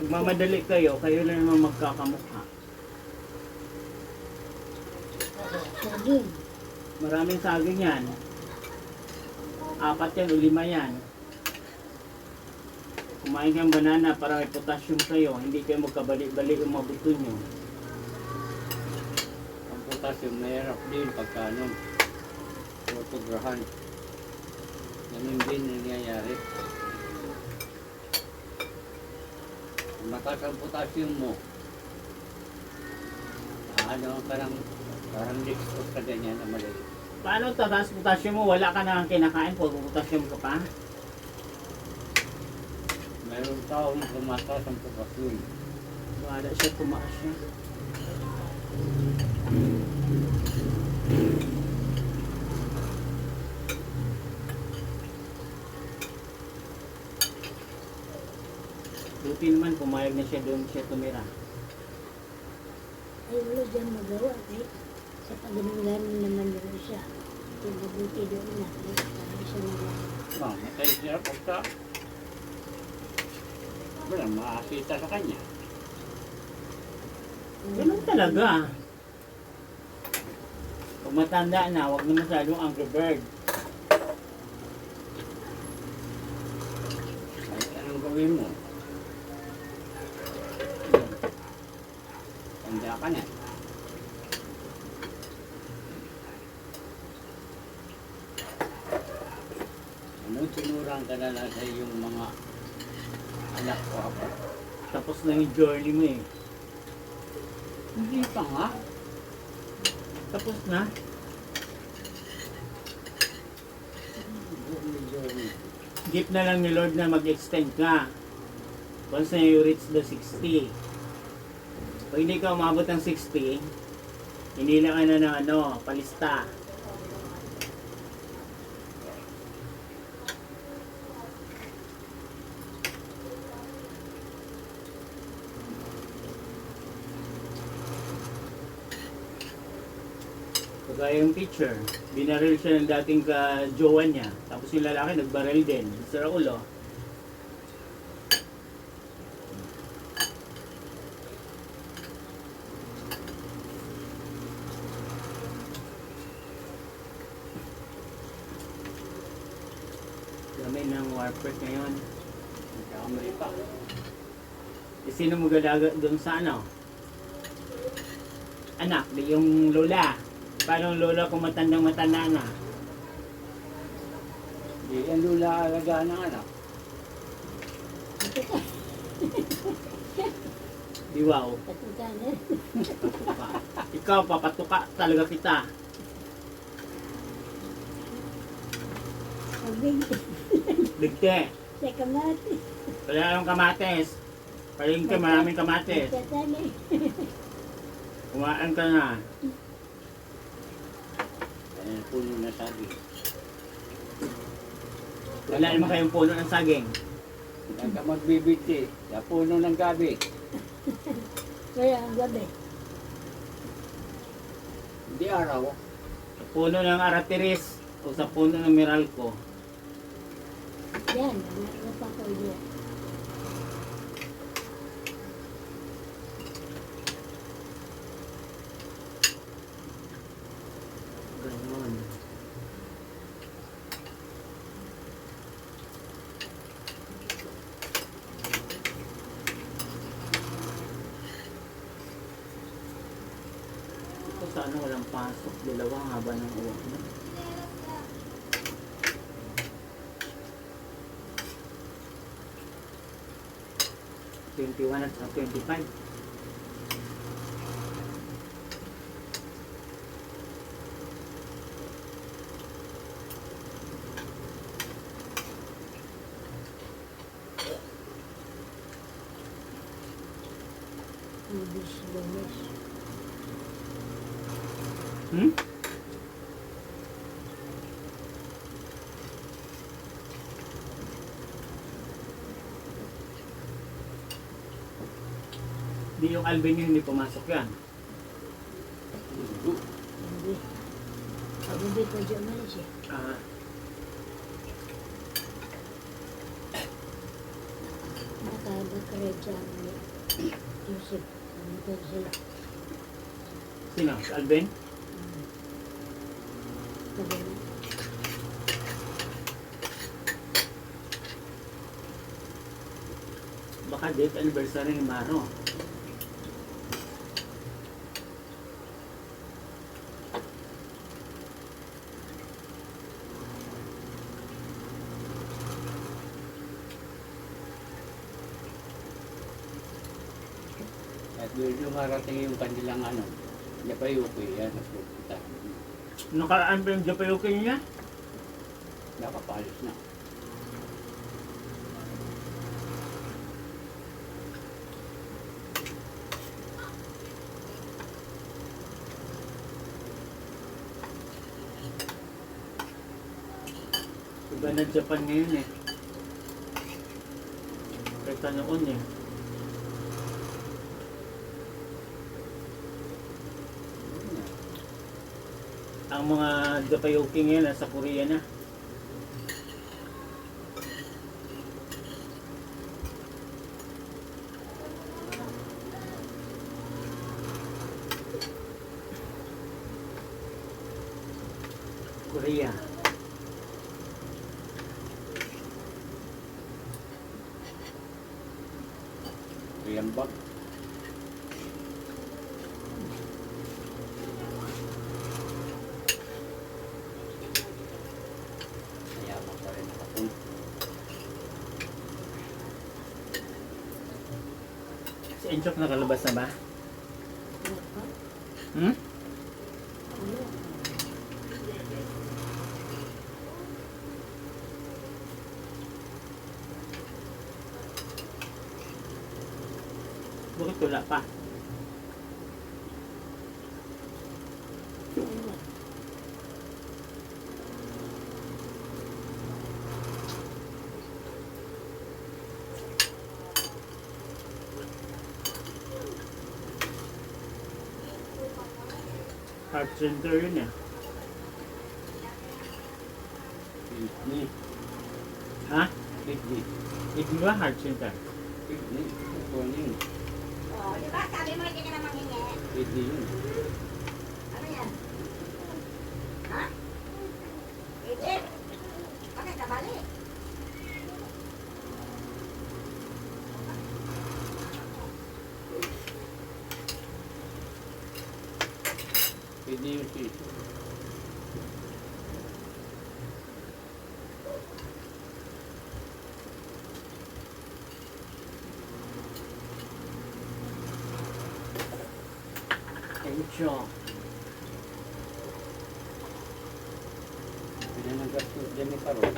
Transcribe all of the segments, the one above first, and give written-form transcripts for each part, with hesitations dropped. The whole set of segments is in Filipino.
Mamadali kayo lang naman magkakamukha. Saging. Maraming saging yan. 4 yan o 5 yan. Kumain kang banana para may potassium kayo. Hindi kayo magkabalik-balik yung mga buto nyo. Ang potassium, mahirap din pagka fotograhan. Ganun din nangyayari. Kung mataas ang potassium mo, parang dextrose ka ganyan na maliit. Paano tataas potassium mo? Wala ka na kinakain pag potassium ka pa? Mayroong taong tumataas ang potassium. Wala siya, tumaas siya. Buti naman, pumayag na siya doon siya tumira. Ay, wala dyan magawa. Ay, sa pagdaman naman doon siya. Ito mabuti doon na. Ay, parang siya naman. Matay siya pagka walang makakita sa kanya. Ganun talaga. Pag matanda na, huwag na masyadong angry bird. Kahit anong gawin mo, tanda ka na. Anong tinurang ka na lang sa iyong mga anak ko ako? Tapos na yung journey mo eh. Hindi pa nga. Tapos na. Gift na lang ni Lord na mag-extend ka. Once na you reach the 60. Pag hindi ka umabot ng 60, hindi lang ka na ng palista. Kagaya yung picture, binaril siya ng dating ka-jowa niya. Tapos yung lalaki nagbaril din sa ulo. Dami ng warpers ngayon. Nagkakamali pa. E sino mo galaga doon sa ano? Anak, di yung lola. Paano ang lola kung matandang-matanda na? Hindi yan lula alagaan ng anak. Di wow. Patukan na. Patuka. Ikaw, papatuka talaga kita. Saging. Ligte. Sa kamati. Wala yung kamates. Palingke, maraming kamates. Magtatani. Kumaan ka na. Ayan, puno na sabi. Wala naman kayong puno ng saging. Huwag ka magbibiti. Sa puno ng gabi. Kaya ang gabi. Hindi araw. Sa puno ng aratiris o sa puno ng miralco. Yan. Ano pa ko yan. Ganon. Ito sana walang pasok. Dalawang haba ng uwak na. ₱21 at ₱25. Ubus lunes. Hmm? Di yung Alvin yung hindi pumasok yan. Hindi. Hindi ko dyan man siya. Ah, Nakabot nag-crave sa amin ni Joseph. Nandito sila. Sino? Si Alvin? Sabi na, Baka date anniversary ni Maro. At medyo harating yung kanilang ano, Yapayuki yan, nagpupunta. Nakaraan pa yung Japayuki niya? Nakapalis na. Iba na Japan ngayon eh. Kaya noon eh. Ang mga Japayuki ngayon nasa Korea na. Korea. Riyambak. Mayaman pa rin nakapun. Si Enchok nakalabas na ba? ano ka? Hmm? Ano? Bakit wala pa? Ano? Heart center yun eh. Kidney. Ha? Kidney. Ito ba heart center? Kidney. Kunin. Oh, di ba? Sabi mo hindi ka na manghingi. Kidney yun. Ano yan? Ha? Pwede? Bakit nabalik? Kidney yung tissue. Enchok. Pinanagastos dyan ni Karol.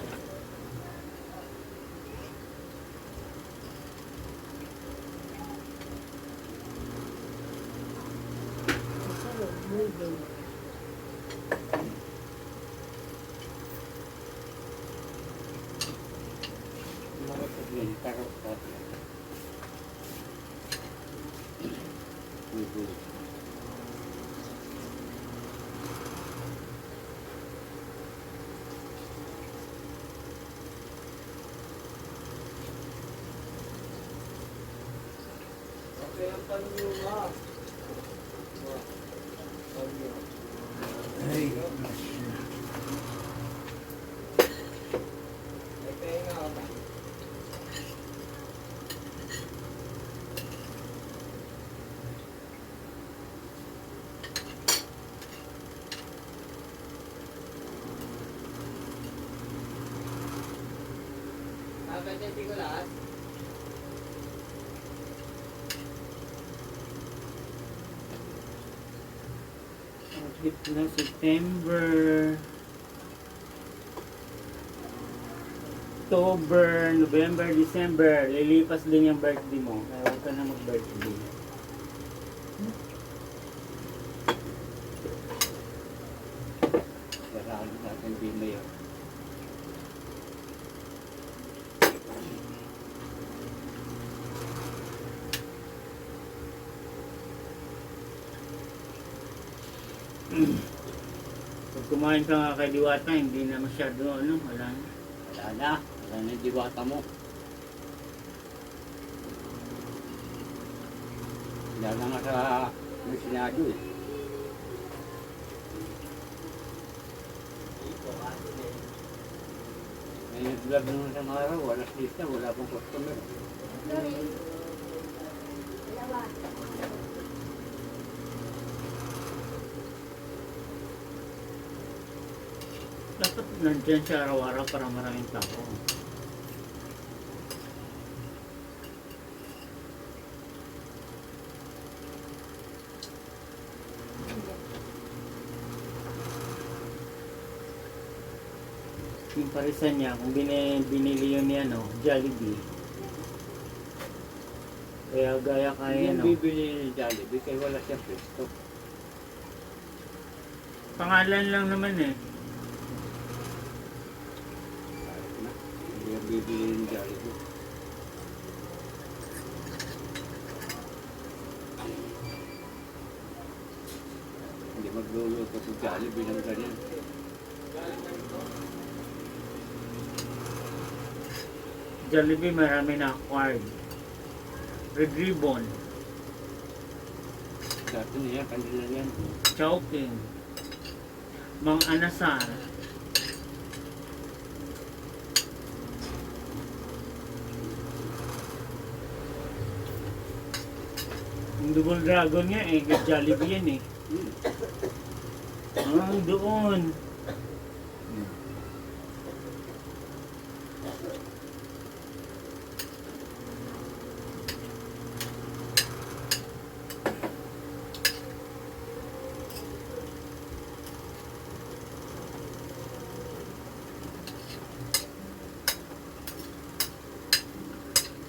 Sa loob, moving. Maratot yan. Karol ka. Ay, Outfit na September. October, November, December. Lilipas din yung birthday mo. Kaya huwag ka na mag-birthday. Sarado natin di mayor. Pag kumain ka nga kay Diwata, hindi na masyado ano, wala na. Wala na. Wala na yung diwata mo. Dahil nga sa may Senado eh. May nag-vlog naman sa mga araw, walas lista, wala pong customer. Dalawa. Dapat nandyan siya araw-araw para maraming tao. Yung parisan niya, kung binili yun niya, no, Jollibee. Kaya gaya kaya, Yung no, bibili ni Jollibee, kaya wala siyang pwesto. pangalan lang naman eh. Kahit na, hindi yung bibili ni Jollibee. Hindi magluluto sa Jollibee ng ganyan. Jollibee marami na acquired. Red Ribbon, Dati niya, kanila yan. Chowking, Mang Anasar, yung Double Dragon nga eh, kay Jollibee yan eh. Ah, doon.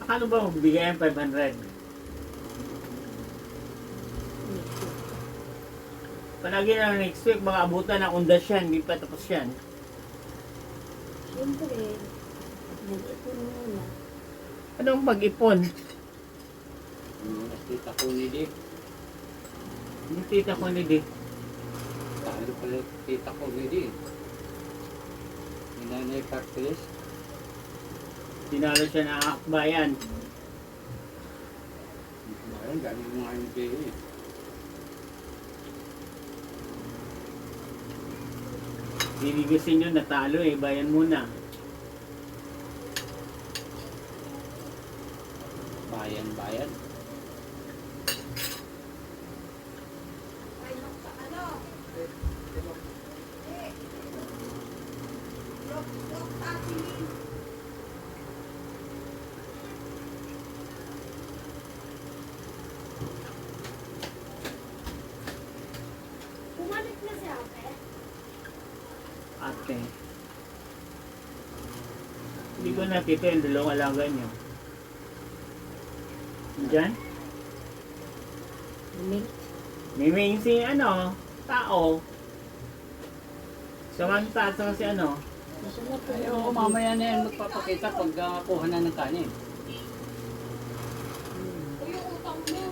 Akala ba magbigay ang 500? Palagi na next week, baka abutan ng undas yan, hindi pa tapos yan. Siyempre, nag-ipon muna. Anong pag-ipon? Yung tita ko ni Dick. Yung tita ko ni Dick. Talo pala tita ko ni Dick. Yung nanay Carteles. Tinalo siya na akbayan. Ayun, galing mo nga yung kayo eh. Bibigusin nyo, natalo eh, bayan muna. Bayan-bayan. Ay, sa ano? Lok tatilin. Bumalik na si Ate. Ate. Hindi ko nakita yung dalawang alaga nyo. Diyan? Uming, Miming si ano, tao. Samantha at saka si ano. masarap po. Ay, oo, mamaya na yan magpapakita pag kuha na ng kanin. Yung utang mo.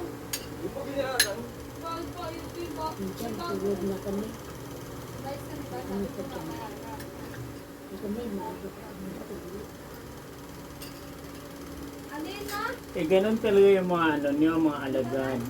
Mahal pa yun, diba? Minsan, tulog na kami. Guys, ano ba? Sabi ko na maaga. Kami, maaga pa kami tulog. Alin na? Eh, ganun talaga yung mga ano nyo, mga alagan.